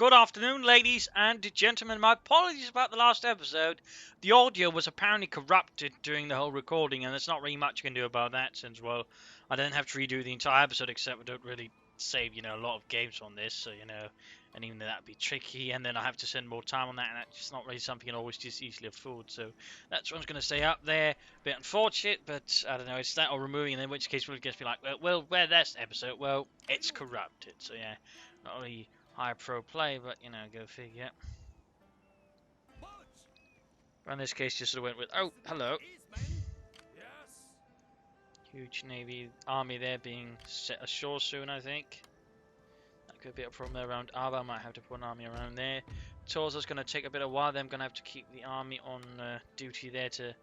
Good afternoon, ladies and gentlemen. My apologies about the last episode. The audio was apparently corrupted during the whole recording, and there's not really much you can do about that since, well, I don't have to redo the entire episode, except we don't really save, a lot of games on this, so, and even that'd be tricky, and then I have to spend more time on that, and that's just not really something you can always just easily afford, so that's what's going to stay up there. A bit unfortunate, but I don't know, it's that or removing, and in which case we'll just be like, well, where's this episode? Well, it's corrupted, so yeah, not really high pro play, but go figure. But in this case, just sort of went with, oh, hello. Huge Navy army there being set ashore soon, I think. That could be a problem there around Ava. I might have to put an army around there. Torzo's going to take a bit of a while. Then I'm going to have to keep the army on duty there to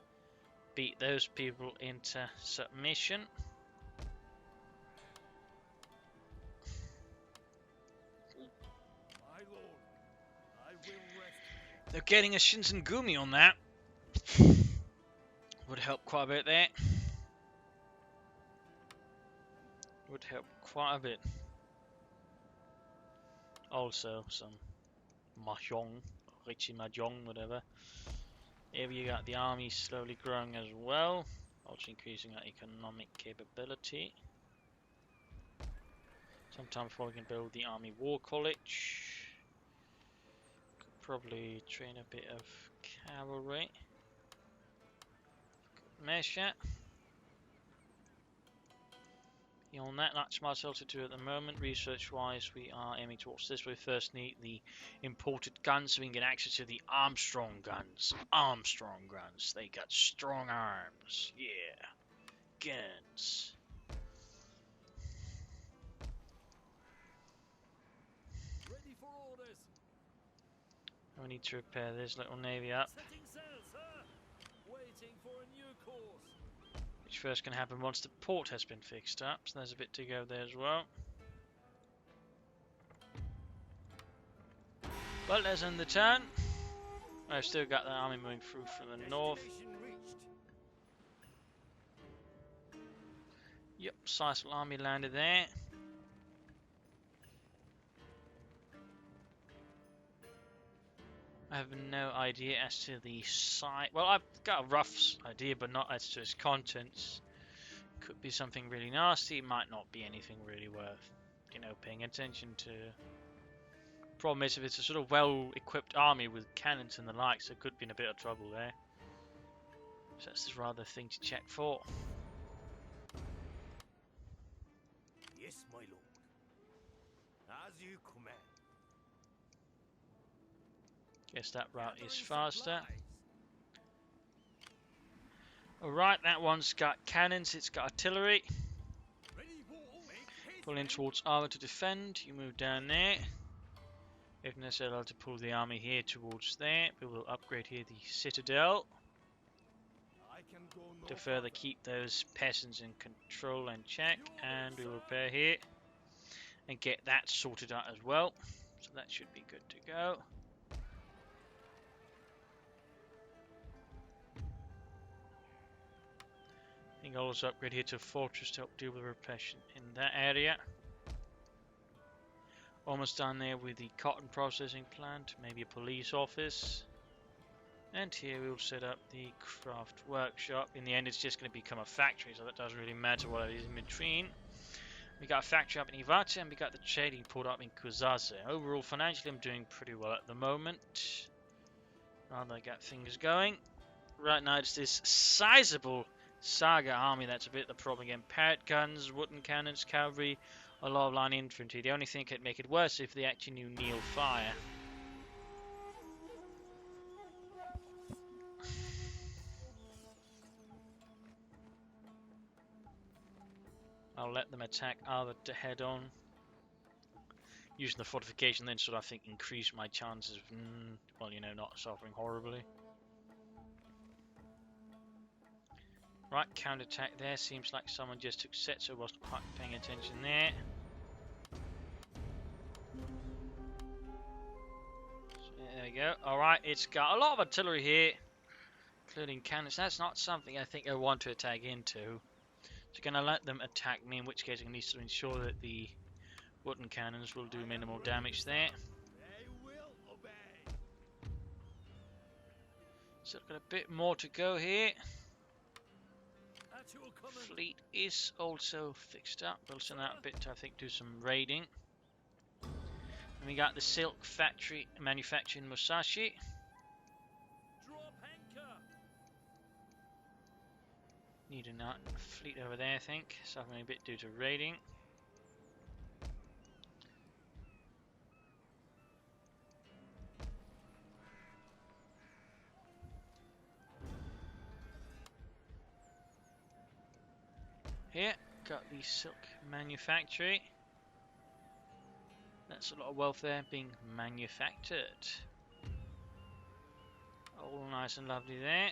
beat those people into submission. They're getting a Shinsengumi on that. Would help quite a bit there. Would help quite a bit. Also, some Mahjong, Richie Mahjong, whatever. Here you got the army slowly growing as well. Also increasing our economic capability. Sometime before we can build the army war college. Probably train a bit of cavalry. Good measure. Beyond that, not too much else to do at the moment. Research wise, we are aiming towards this. We first need the imported guns so we can get access to the Armstrong guns. Armstrong guns. They got strong arms. Yeah. Guns. We need to repair this little navy up. Which first can happen once the port has been fixed up. So there's a bit to go there as well. But let's end the turn. I've still got the army moving through from the north. Yep, sizable army landed there. I have no idea as to the site. Well, I've got a rough idea, but not as to its contents. Could be something really nasty. It might not be anything really worth, paying attention to. Problem is, if it's a sort of well-equipped army with cannons and the likes, there could be in a bit of trouble there. So that's just rather a thing to check for. Yes, my lord. As you command. Guess that route is faster. Alright, that one's got cannons, it's got artillery. Pull in towards Ava to defend. You move down there. If necessary, I'll have to pull the army here towards there. We will upgrade here the citadel to further keep those peasants in control and check. And we'll repair here and get that sorted out as well. So that should be good to go. I think I'll also upgrade here to a fortress to help deal with repression in that area. Almost done there with the cotton processing plant, maybe a police office. And here we'll set up the craft workshop. In the end, it's just going to become a factory, so that doesn't really matter what it is in between. We got a factory up in Iwate, and we got the trading port up in Kuzaze. Overall, financially, I'm doing pretty well at the moment. Rather, I got things going. Right now, it's this sizable Saga army that's a bit the problem again. Parrot guns, wooden cannons, cavalry, a lot of line infantry. The only thing that could make it worse if they actually knew Neil fire. I'll let them attack Ava to head on. Using the fortification then sort of, I think, increase my chances of, well, not suffering horribly. Right, counterattack there. Seems like someone just took set, so I wasn't quite paying attention there. So there we go. Alright, it's got a lot of artillery here, including cannons. That's not something I think I want to attack into. So going to let them attack me, in which case I need to ensure that the wooden cannons will do minimal damage there. So got a bit more to go here. At your command. Fleet is also fixed up. We'll send out a bit to, I think, do some raiding. And we got the silk factory manufacturing Musashi. Drop anchor. Need a fleet over there, I think. Suffering a bit due to raiding. Here, got the silk manufactory. That's a lot of wealth there being manufactured. All nice and lovely there.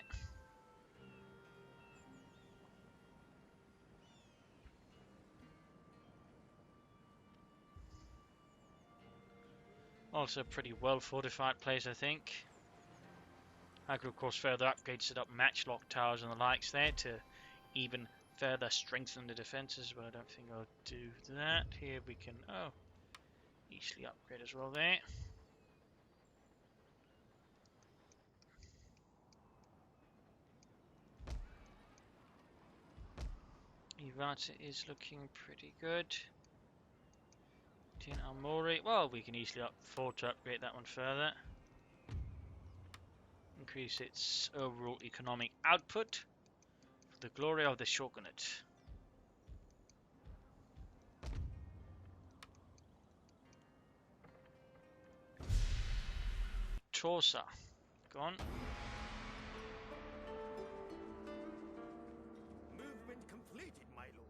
Also a pretty well fortified place, I think. I could of course further upgrade, set up matchlock towers and the likes there to even further strengthen the defenses, but I don't think I'll do that. Here we can, easily upgrade as well there. Ivata is looking pretty good. Tin Almori, well, we can easily afford to upgrade that one further. Increase its overall economic output for the glory of the shogunate. Torsa, gone. Movement completed, my lord.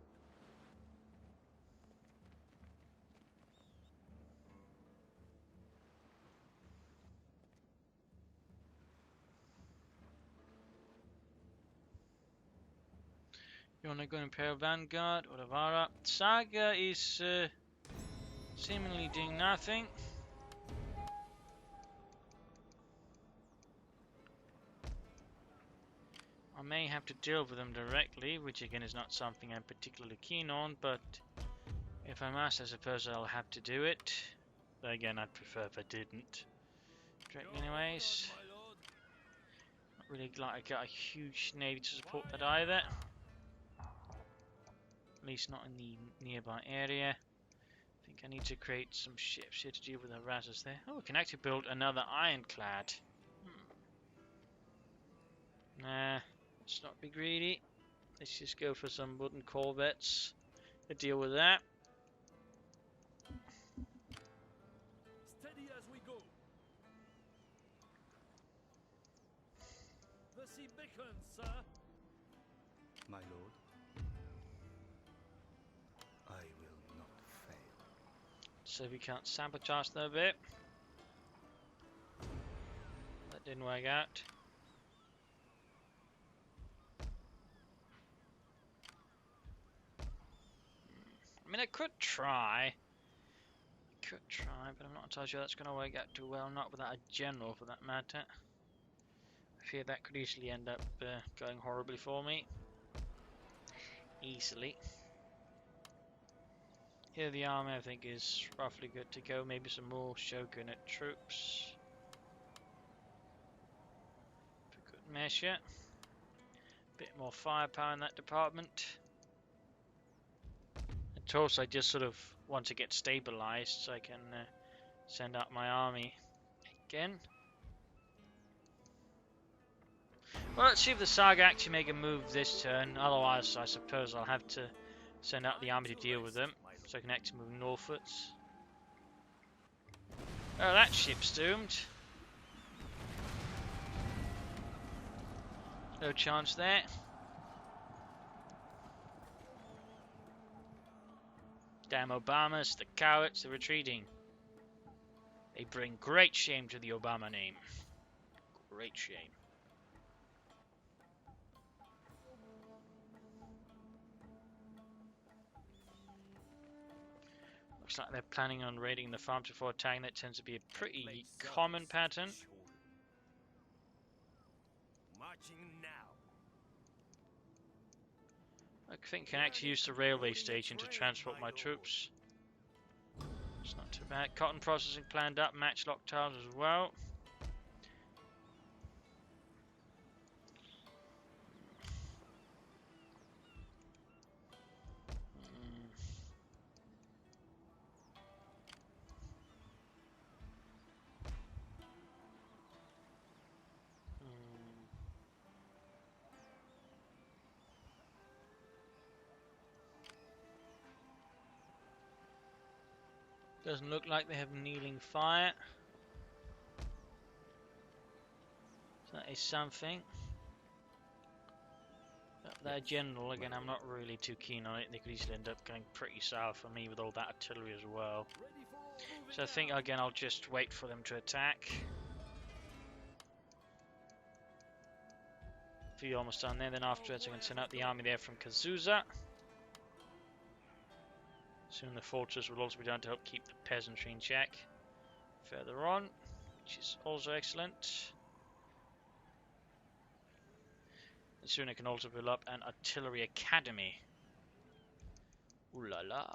You want to go Imperial Vanguard or Navara? Saga is seemingly doing nothing. I may have to deal with them directly, which again is not something I'm particularly keen on, but if I must, I suppose I'll have to do it. But again, I'd prefer if I didn't. Directly anyways. Not really like I got a huge navy to support that either. At least not in the nearby area. I think I need to create some ships here to deal with the harassers there. Oh, we can actually build another ironclad. Nah, let's not be greedy. Let's just go for some wooden corvettes to deal with that. Steady as we go. The sea beckons, sir. My lord, I will not fail. So we can't sabotage them a bit. That didn't work out. I mean, I could try. But I'm not entirely sure that's going to work out too well. Not without a general, for that matter. I fear that could easily end up going horribly for me. Easily. Here the army, I think, is roughly good to go. Maybe some more shogunate troops. For good measure. Bit more firepower in that department. Of course, I just sort of want to get stabilized so I can send out my army again. Well, let's see if the Saga actually make a move this turn. Otherwise, I suppose I'll have to send out the army to deal with them, so I can actually move northwards. Oh, that ship's doomed. No chance there. Damn Obamas, the cowards, they're retreating. They bring great shame to the Obama name. Great shame. Looks like they're planning on raiding the farms before attacking. That tends to be a pretty common pattern. Marching now. I think I can actually use the railway station to transport my troops. It's not too bad. Cotton processing planned up, matchlock towers as well. Doesn't look like they have kneeling fire. So that is something. Their general, again, I'm not really too keen on it. They could easily end up going pretty south for me with all that artillery as well. So I think, again, I'll just wait for them to attack. Few almost done there. Then afterwards I can send out the army there from Kazusa. Soon the fortress will also be done to help keep the peasantry in check. Further on, which is also excellent. And soon I can also build up an artillery academy. Ooh la la.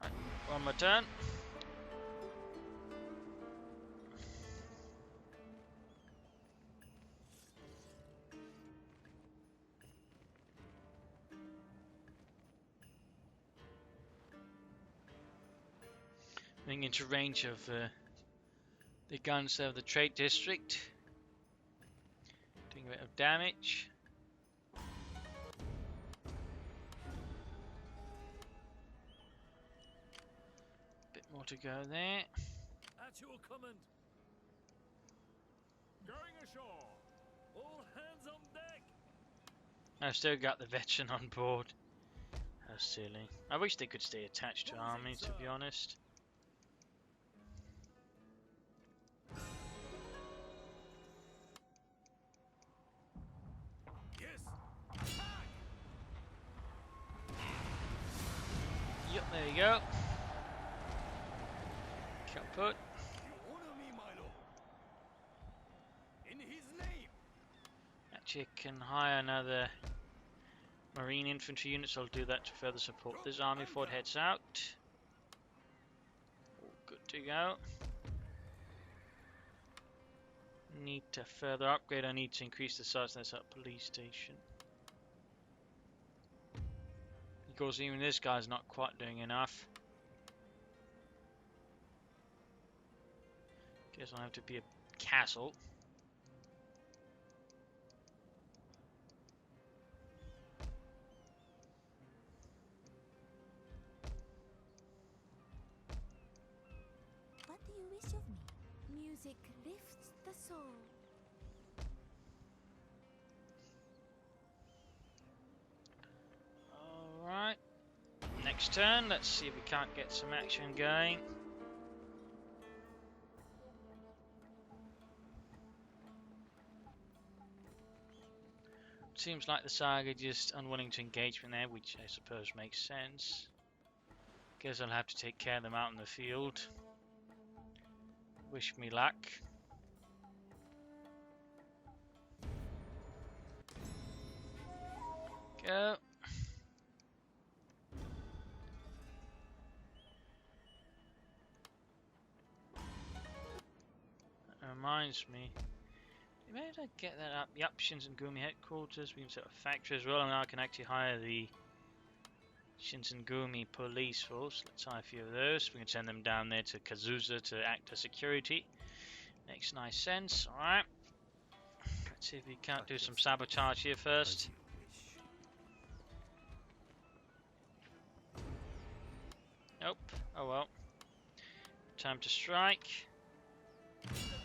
Right, one more turn. Moving into range of the guns of the trade district. Doing a bit of damage. Bit more to go there. At your command. Going ashore. All hands on deck. I've still got the veteran on board. How silly. I wish they could stay attached to army, to be honest. Yes. Attack. Yep, there you go. Kaput. You honor me, my lord. In his name. Actually, I can hire another marine infantry unit, so I'll do that to further support this army before it heads out. All good to go. Need to further upgrade. I need to increase the size of this police station. Of course, even this guy's not quite doing enough. Guess I'll have to be a castle. What do you wish of me? Music lifts the soul. Alright. Next turn, let's see if we can't get some action going. Seems like the Saga just unwilling to engage me there, which I suppose makes sense. Guess I'll have to take care of them out in the field. Wish me luck. Go. That reminds me. Where did I get that up? Yep, Shinsengumi headquarters. We can set a factory as well, and now I can actually hire the Shinsengumi police force. Let's hire a few of those. We can send them down there to Kazusa to act as security. Makes nice sense. Alright. Let's see if we can't do some sabotage here first. Nope. Oh well. Time to strike.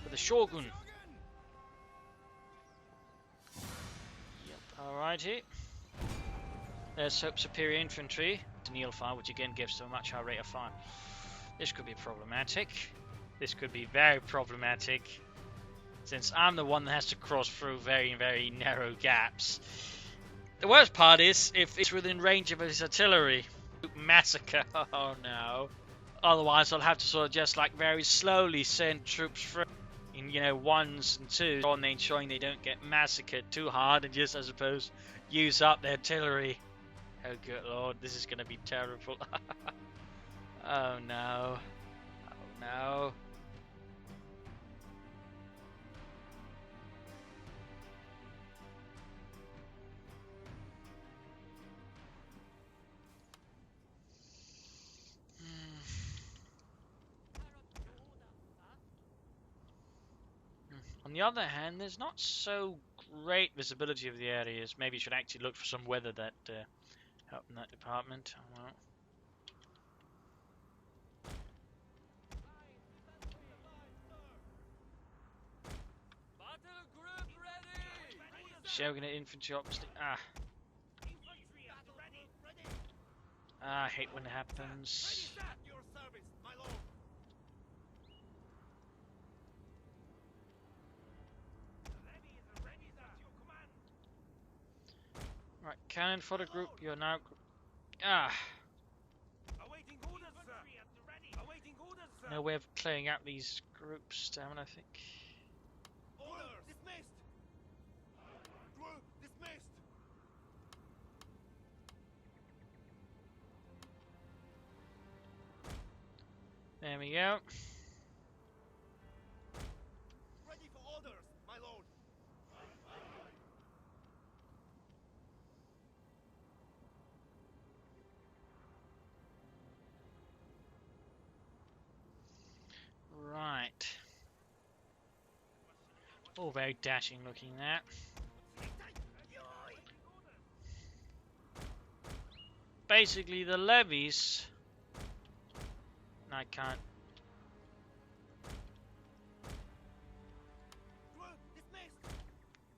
With the Shogun. Yep, alrighty. There's superior infantry to kneel fire, which again gives them a much higher rate of fire. This could be problematic. This could be very problematic, since I'm the one that has to cross through very, very narrow gaps. The worst part is if it's within range of his artillery. Massacre. Oh no. Otherwise I'll have to sort of just like very slowly send troops through in, you know, ones and twos, on ensuring they don't get massacred too hard, and just, I suppose, use up their artillery. Oh good lord, this is going to be terrible. Oh no. Oh no. On the other hand, there's not so great visibility of the areas. Maybe you should actually look for some weather that help in that department. Oh, well. Battle group ready! Shogun infantry obviously. I hate when it happens. At your service, my lord. Right, cannon for the group. You're now. Awaiting orders, sir. Awaiting orders, sir. No way of clearing out these groups down, I think. Orders dismissed. Group dismissed. There we go. Ready for orders, my lord. Right. All very dashing looking that. Basically the levies. I can't. Group dismissed.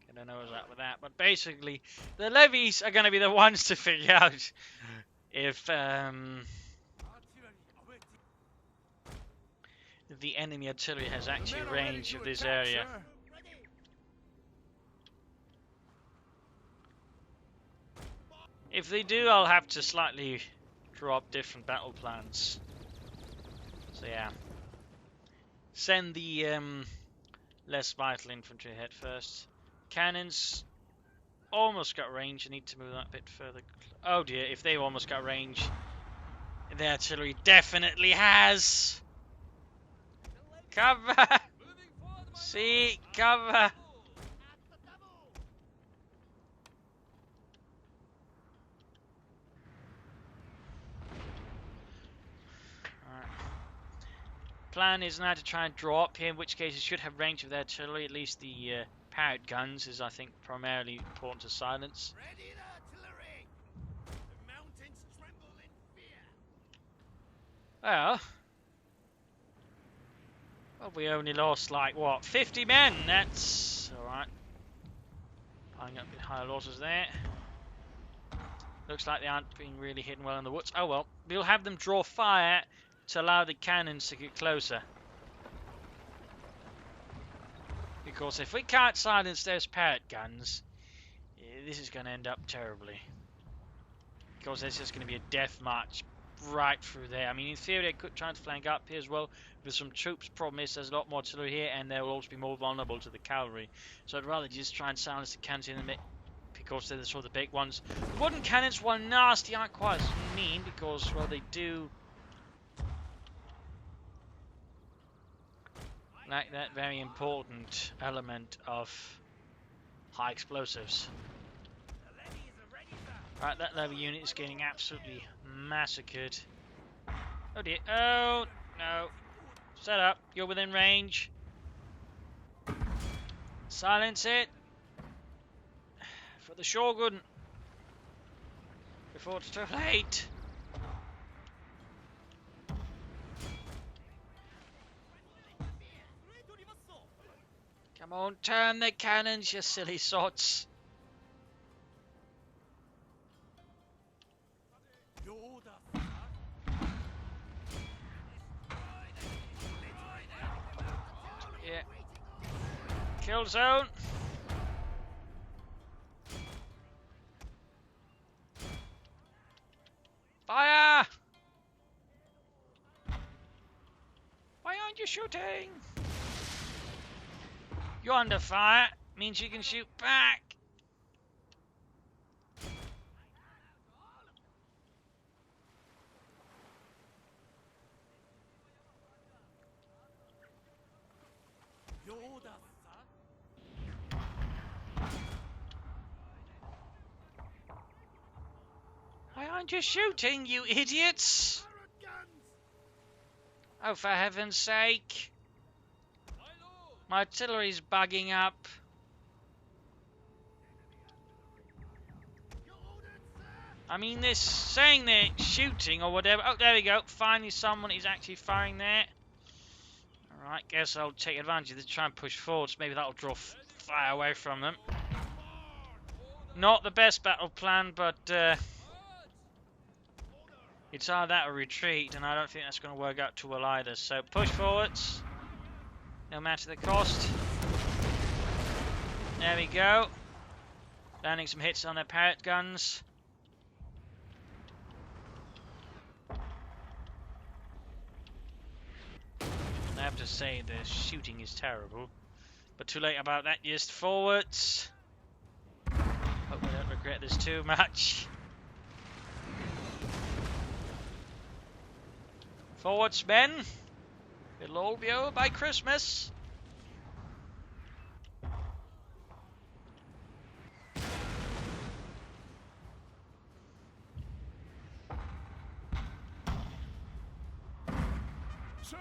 I don't know what's up with that, but basically the levies are going to be the ones to figure out if Artillery awaiting. the enemy artillery has actually range of this area. If they do, I'll have to slightly drop different battle plans. So yeah, send the less vital infantry ahead first. Cannons almost got range. I need to move that a bit further. Oh dear, if they've almost got range, the artillery definitely has. Cover! See, cover! Plan is now to try and draw up here, in which case it should have range of their artillery. At least the powered guns is, I think, primarily important to silence. Ready the artillery. The mountains tremble in fear. Well, we only lost like what, 50 men? That's all right. Piling up a bit higher losses there. Looks like they aren't being really hidden well in the woods. Oh well, we'll have them draw fire to allow the cannons to get closer. Because if we can't silence those parrot guns, this is going to end up terribly. Because there's just going to be a death march right through there. I mean, in theory, they could try and flank up here as well with some troops. Problem is, there's a lot more artillery here, and they will also be more vulnerable to the cavalry. So I'd rather just try and silence the cannons in the mid, because they're the sort of the big ones. The wooden cannons, while nasty, aren't quite as mean because, well, they do lack that very important element of high explosives. Right, that levy unit is getting absolutely massacred. Oh dear. Oh, no. Set up. You're within range. Silence it. For the Shogun. Before it's too late. Come on, turn the cannons, you silly sots. Your order. Yeah. Kill zone. Fire! Why aren't you shooting? You're under fire. Means you can shoot back. Your order, sir. Why aren't you shooting, you idiots? Oh, for heaven's sake. My artillery's bugging up. I mean, they're saying they're shooting or whatever. Oh, there we go. Finally, someone is actually firing there. Alright, guess I'll take advantage of this, try and push forwards. Maybe that'll draw fire away from them. Not the best battle plan, but it's either that or retreat, and I don't think that's going to work out too well either. So push forwards, no matter the cost. There we go. Landing some hits on their parrot guns. I have to say the shooting is terrible, but too late about that. Just forwards. Hope we don't regret this too much. Forwards, men. It'll all be over by Christmas. Sir,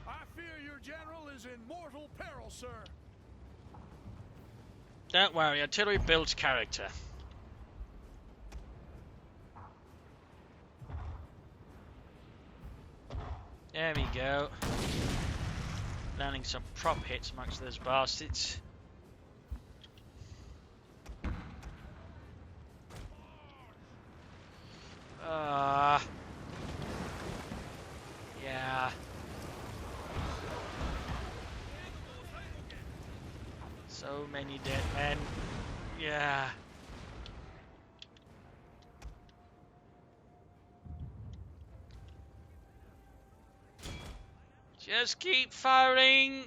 I fear your general is in mortal peril, sir. Don't worry, artillery builds character. There we go. Landing some prop hits amongst those bastards. Yeah. So many dead men. Yeah. Just keep firing.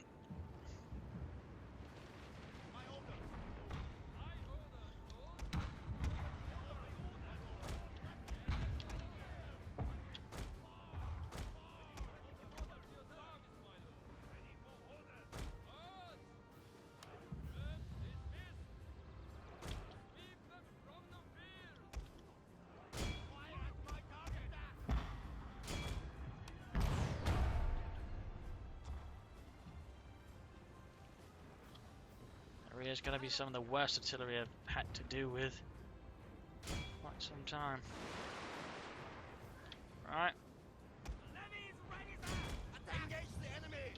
It's going to be some of the worst artillery I've had to do with quite some time. Right. Engage the enemy.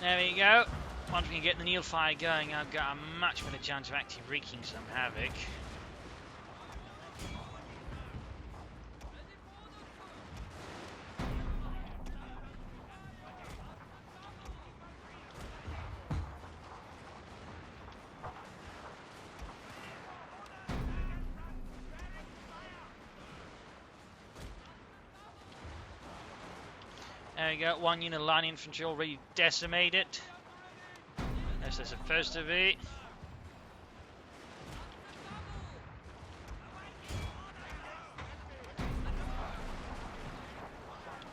There we go. Once we can get the Neil fire going, I've got a much better chance of actually wreaking some havoc. There we go, one unit of line infantry already decimated. This is supposed to be.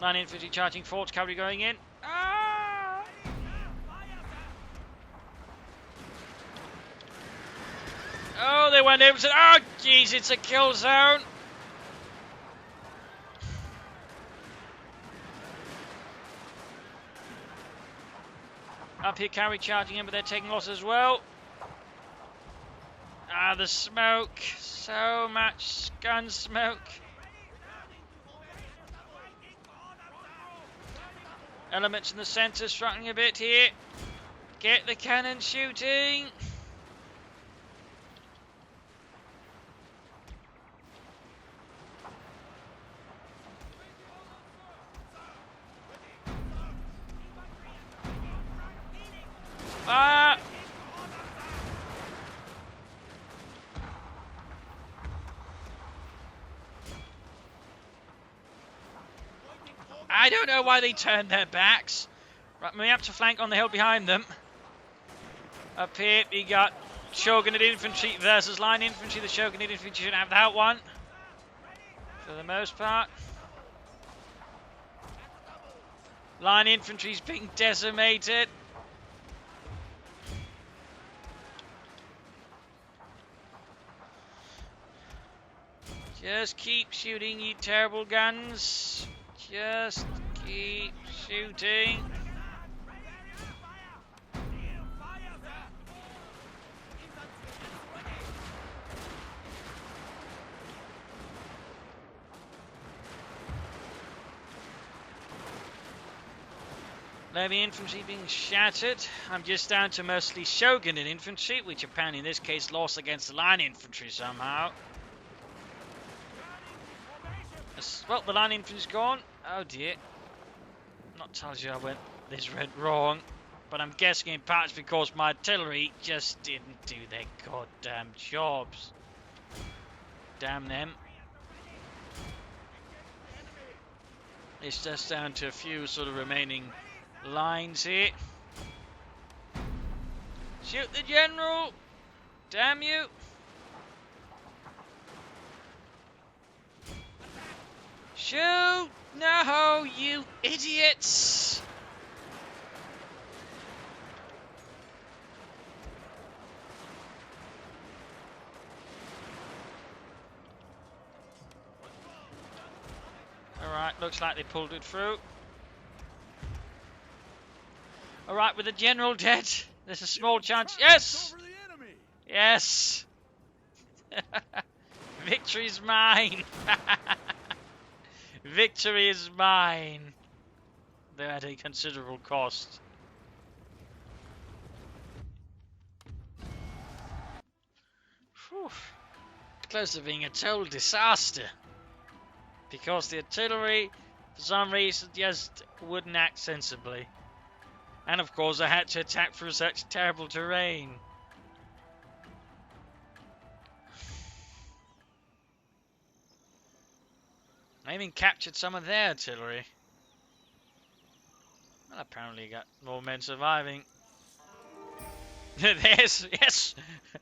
Line infantry charging forwards, cavalry going in. Ah! Oh, they went over to. Oh, jeez, it's a kill zone. Up here, cavalry charging in, but they're taking loss as well. Ah, the smoke. So much gun smoke. Elements in the centre struggling a bit here. Get the cannon shooting. Ah! I don't know why they turned their backs. Right, we have to flank on the hill behind them. Up here, we got Shogunate infantry versus line infantry. The Shogunate infantry should have that one, for the most part. Line infantry's being decimated. Just keep shooting, you terrible guns. Just keep shooting. Heavy infantry being shattered. I'm just down to mostly Shogun and infantry, which apparently in this case lost against the line infantry somehow. Well, the line infantry's gone. Oh dear. I'm not telling you this went wrong, but I'm guessing in part it's because my artillery just didn't do their goddamn jobs. Damn them. It's just down to a few sort of remaining lines here. Shoot the general! Damn you! Shoot! No, you idiots! Alright, looks like they pulled it through. Alright, with the general dead, there's a small chance. Yes! Yes! Victory's mine! Victory is mine! Though at a considerable cost. Whew. Close to being a total disaster. Because the artillery, for some reason, just wouldn't act sensibly. And of course I had to attack through such terrible terrain. I even captured some of their artillery. Well, apparently got more men surviving. Yes,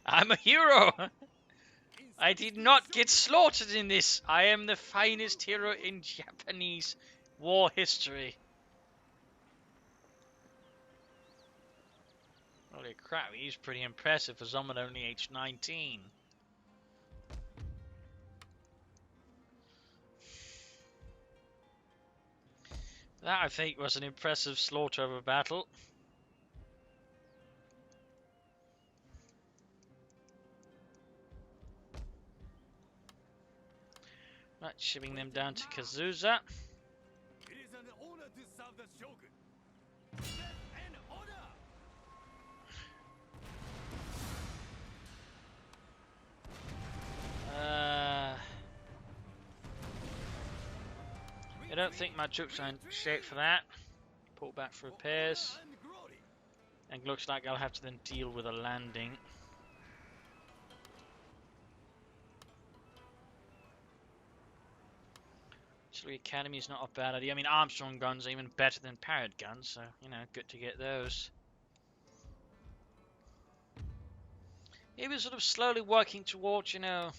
I'm a hero. I did not get slaughtered in this. I am the finest hero in Japanese war history. Holy crap, he's pretty impressive for someone only aged 19. That, I think, was an impressive slaughter of a battle. Right, shipping them down to Kazusa. It is an honor to serve the Shogun. That's an honor. I don't think my troops are in shape for that. Pull back for repairs. And looks like I'll have to then deal with a landing. Artillery Academy is not a bad idea. I mean, Armstrong guns are even better than Parrott guns, so, you know, good to get those. He was sort of slowly working towards, you know,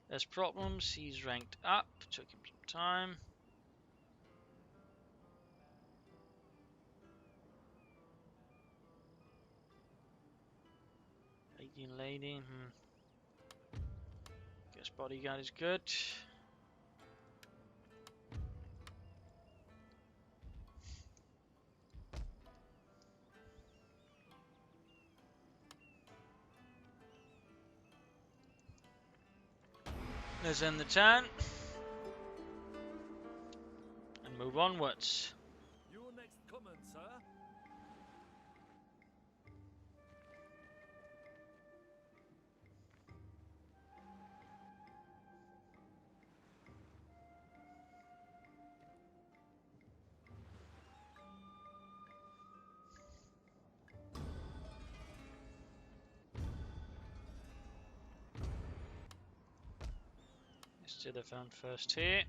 there's problems. He's ranked up. Took him some time. Lady. Guess bodyguard is good. Let's end the turn and move onwards. Your next comment, sir. Let's do the phone first here.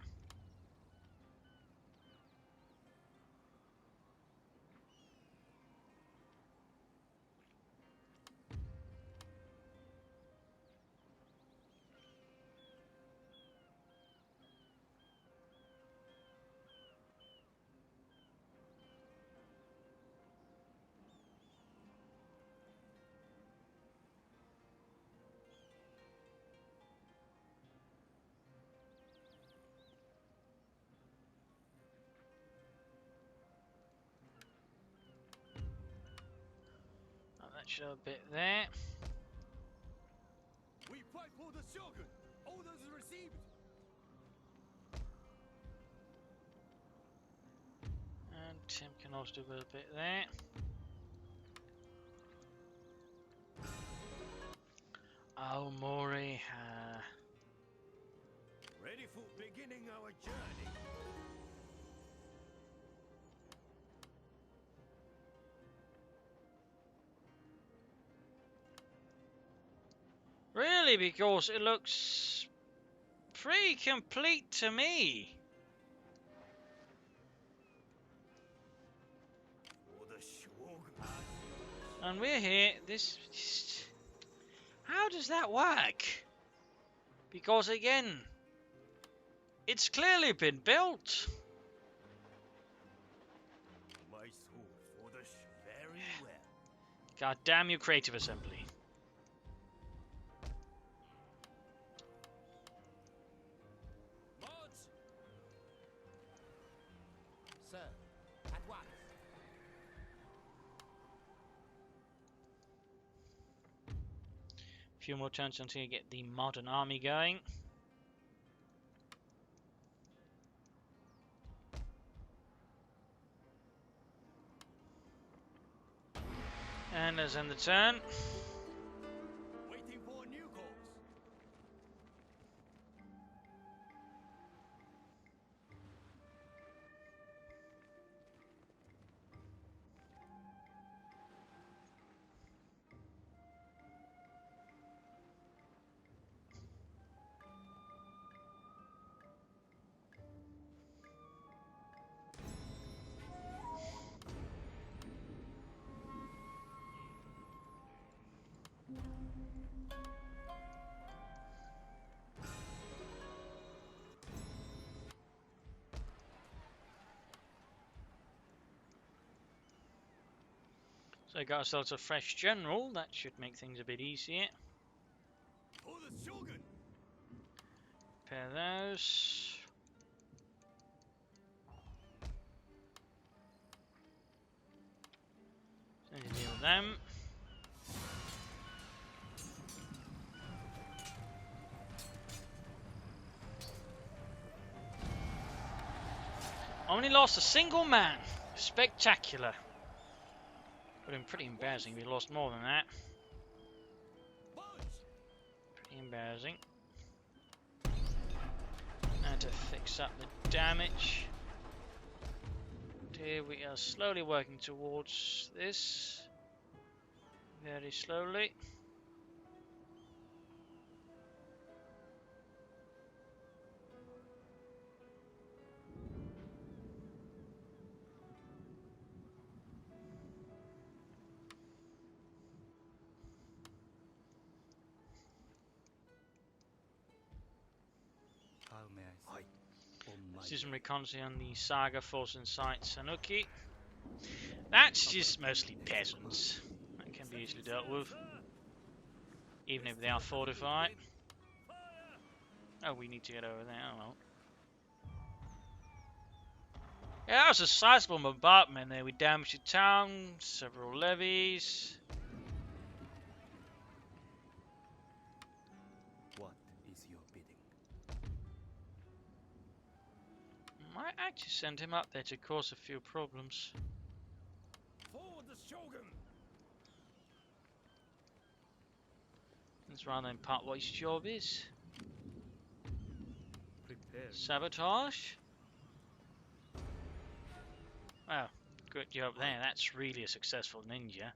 stretch a bit there. We fight for the Shogun. Orders received. And Tim can also do a little bit there. Oh, Mori. Ready for beginning our journey. Really, because it looks pretty complete to me. For the Shogun. And we're here. How does that work? Because again, it's clearly been built. My sword for the very well. God damn you, Creative Assembly. March. Sir, at once. A few more turns until you get the modern army going. And let's end the turn. Waiting for new calls. So got ourselves a fresh general. That should make things a bit easier. For the Shogun. Pair those. Then you deal with them. Only lost a single man. Spectacular. Would have been pretty embarrassing if we lost more than that. March. Pretty embarrassing. And to fix up the damage. Here we are slowly working towards this. Very slowly. How may I say? Oh my This is some reconnaissance on the Saga force inside Sanuki. That's just mostly peasants. That can be easily dealt with. Even if they are fortified. Oh, we need to get over there. Oh well. Yeah, that was a sizable bombardment there. We damaged the town, several levies. What is your bidding? Might actually send him up there to cause a few problems. For the Shogun. Let's rather impart what his job is. Prepare. Sabotage? Wow, good job there. That's really a successful ninja.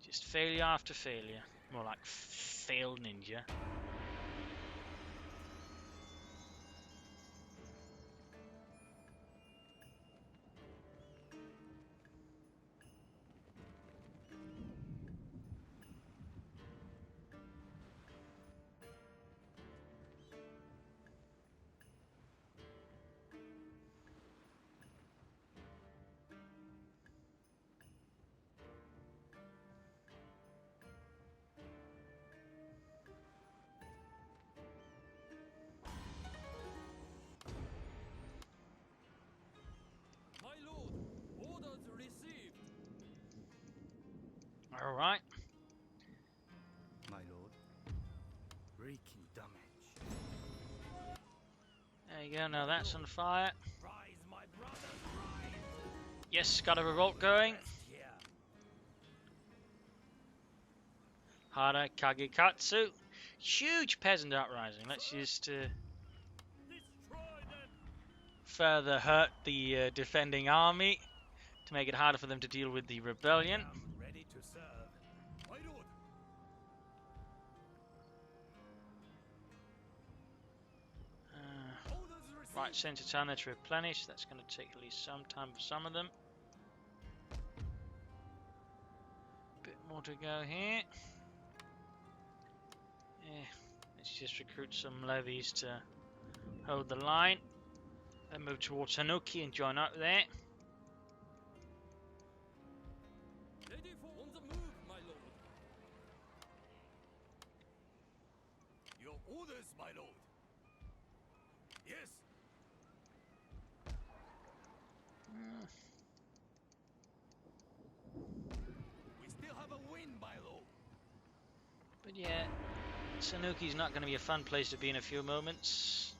Just failure after failure. More like failed ninja. Alright. My lord. Breaking damage. There you go, now that's on fire. Rise, my brothers, rise! Yes, got a revolt going. Here. Hara Kagekatsu. Huge peasant uprising. Let's just Destroy them! further hurt the defending army to make it harder for them to deal with the rebellion. I'm ready to serve. My lord! Orders received. Right, center time there to replenish. That's going to take at least some time for some of them. Bit more to go here. Yeah, let's just recruit some levies to hold the line. Then move towards Hanuki and join up there. Ready for on the move, my lord. Your orders, my lord. Yes. We still have a win, my lord. But yeah, Sanuki's not going to be a fun place to be in a few moments.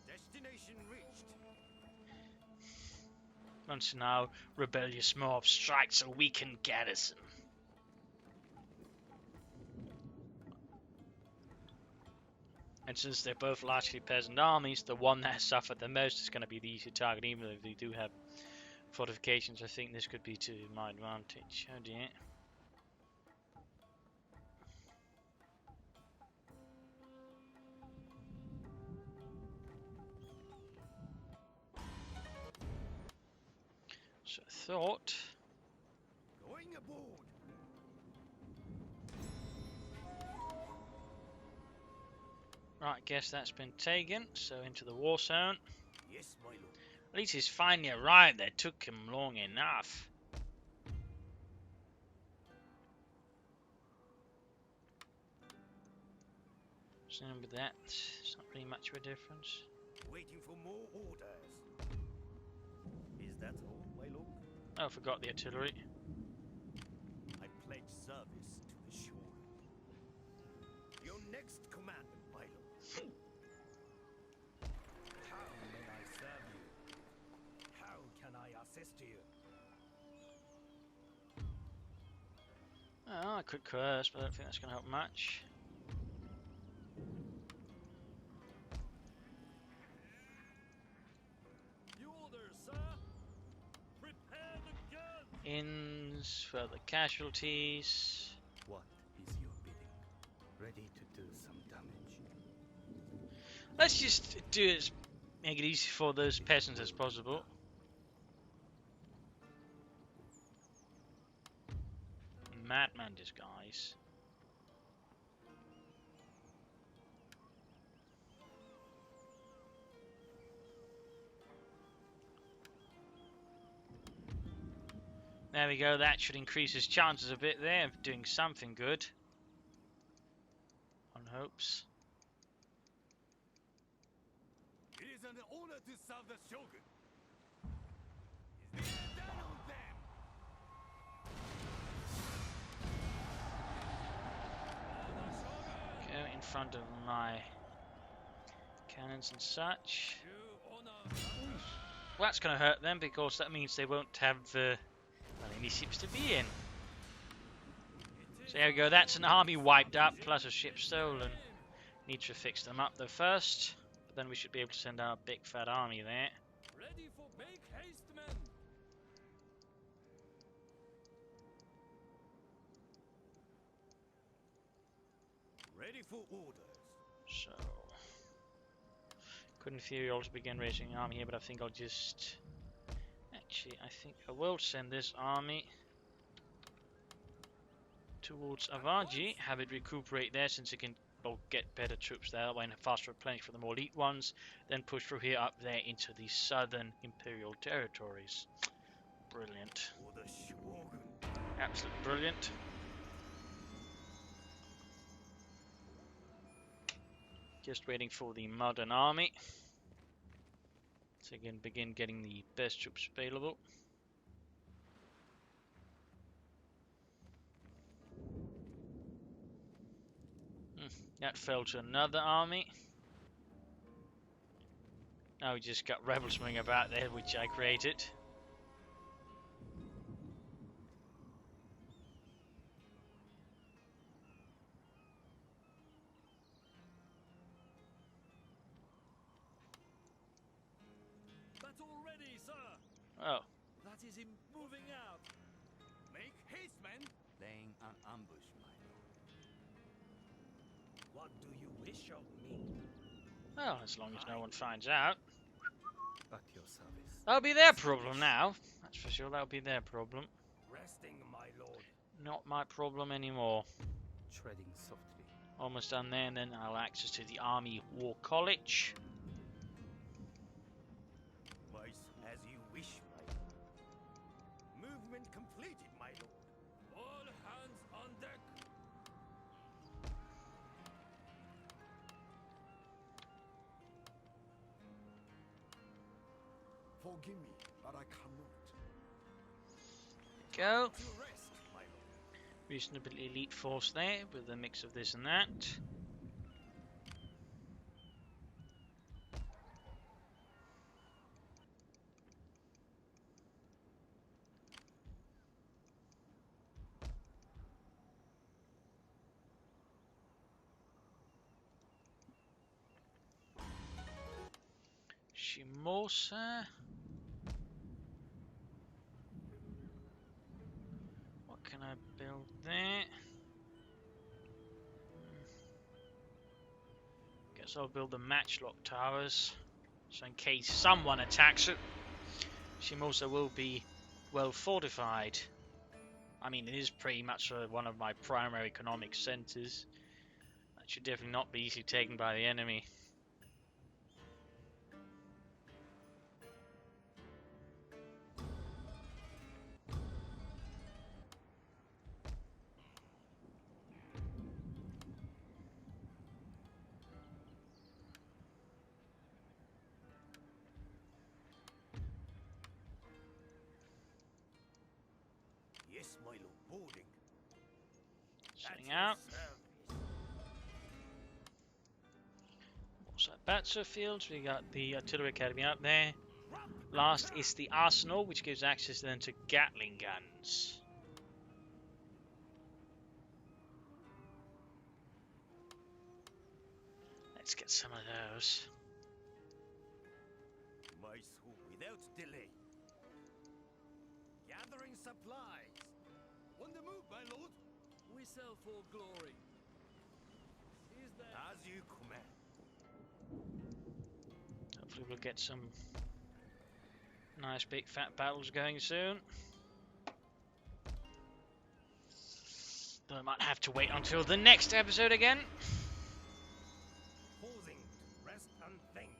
Destination reached. Once now, rebellious mob strikes a weakened garrison. And since they're both largely peasant armies, the one that has suffered the most is going to be the easy target, even though they do have fortifications. I think this could be to my advantage. Oh dear. So I thought... Going aboard. Right, guess that's been taken, so into the war zone. Yes, my lord. At least he's finally arrived there, took him long enough. So with that, it's not really much of a difference. Waiting for more orders. Is that all, my lord? Oh, I forgot the artillery. I pledge service to the shore. Your next command, my lord. How may I serve you? How can I assist you? Oh, I could coerce, but I don't think that's going to help much. Your orders, sir. Prepare the guns. Inns, further casualties. What is your bidding? Ready to do some damage. Let's just do it, make it easy for those peasants as possible. Madman disguise. There we go, that should increase his chances a bit there of doing something good. On hopes. It is an honor to serve the shogun. Is there down on them? Go in front of my cannons and such. You honor. Well, that's going to hurt them because that means they won't have any ships to be in. So there we go, that's an army wiped up plus a ship stolen. Need to fix them up though first, but then we should be able to send out a big fat army there. Ready for make haste, men. Ready for orders. So couldn't Fury also begin raising an army here, but I think I'll just actually I think I will send this army towards Avaji, have it recuperate there since it can get better troops there when faster replenish for the more elite ones, then push through here up there into the southern imperial territories. Brilliant. For the shogun. Absolutely brilliant. Just waiting for the modern army to again begin getting the best troops available. That fell to another army. Now we just got rebels moving about there, which I created. That's all ready, sir. Oh, That is him moving out. Make haste, men. Laying an ambush, my lord. What do you wish of me? well, as long as no one finds out. At your service. That'll be their problem now. That's for sure, that'll be their problem. Resting, my lord. Not my problem anymore. Treading softly. Almost done there, and then I'll access to the Army War College. As you wish, my lord. Movement completed, my lord. All hands on deck. Forgive me, but I cannot. Go. To rest, my lord. Reasonably elite force there, with a mix of this and that. Shimosa. What can I build there? Guess I'll build the matchlock towers, so in case someone attacks it, Shimosa will be well fortified. I mean, it is pretty much one of my primary economic centers. That should definitely not be easily taken by the enemy. Yes, my lord. Boarding. Setting At your out. service. What's that? Battlefields. We got the Artillery Academy up there. Last is the Arsenal, which gives access then to Gatling guns. Let's get some of those. My soul, without delay. Gathering supplies. On the move, my lord. We sell for glory. Is that as you command? Hopefully we'll get some nice big fat battles going soon. Though I might have to wait until the next episode again. Pausing to rest and think.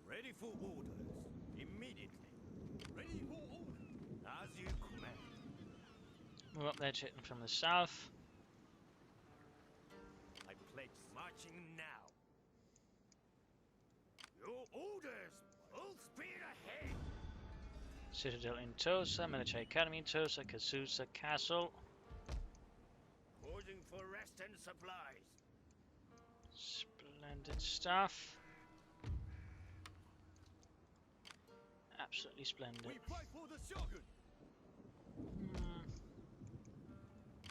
Ready for orders. Immediately. Ready for orders. As you command. We're up there to hit them from the south. I pledge marching now. Your orders. Full speed ahead. Citadel in Tosa, Military Academy in Tosa, Kasusa Castle. Pausing for rest and supplies. Splendid stuff. Absolutely splendid. We fight for the Shogun.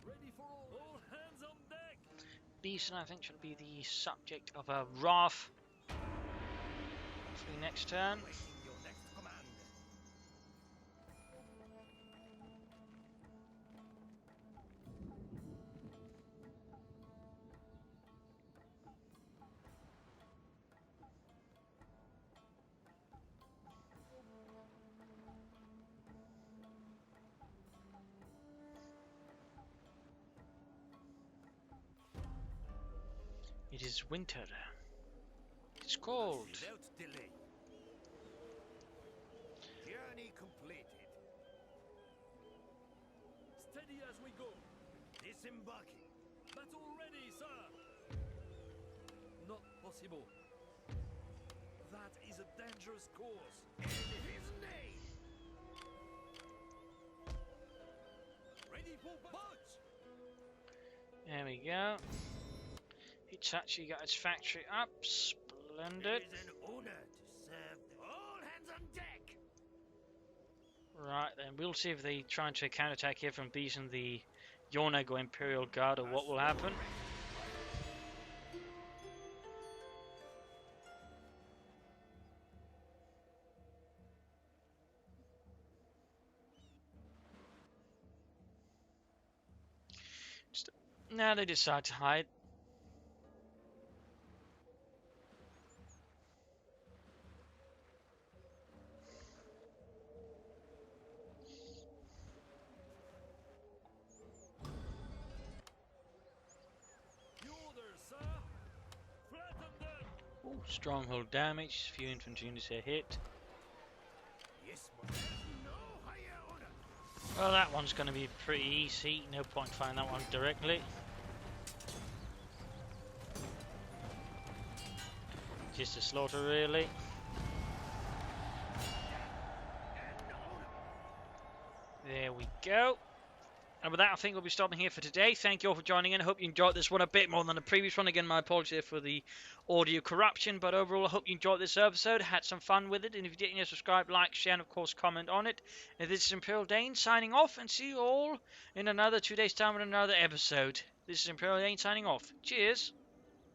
Ready for all hands on deck. Beeson, I think, should be the subject of a wrath. Hopefully next turn. Waiting your next command. It is winter. It's cold. Without delay. Journey complete. disembarking. Battle ready, sir! Not possible. That is a dangerous course. In his name! Ready for boats! There we go. It's actually got its factory up. Splendid. It is an honor to serve the... All hands on deck! Right then, we'll see if they try to counterattack here from beating the Yornego Imperial Guard or what will happen. Now they decide to hide. The orders, sir! Flatten them! Ooh, stronghold damage, few infantry units are hit. Yes, my lord. No higher order. Well, that one's going to be pretty easy, no point finding that one directly. Just a slaughter really. There we go. And with that, I think we'll be stopping here for today. Thank you all for joining in. I hope you enjoyed this one a bit more than the previous one. Again, my apologies for the audio corruption. But overall, I hope you enjoyed this episode, had some fun with it. And if you didn't, subscribe, like, share, and of course, comment on it. And this is Imperial Dane signing off. And see you all in another 2 days' time with another episode. This is Imperial Dane signing off. Cheers.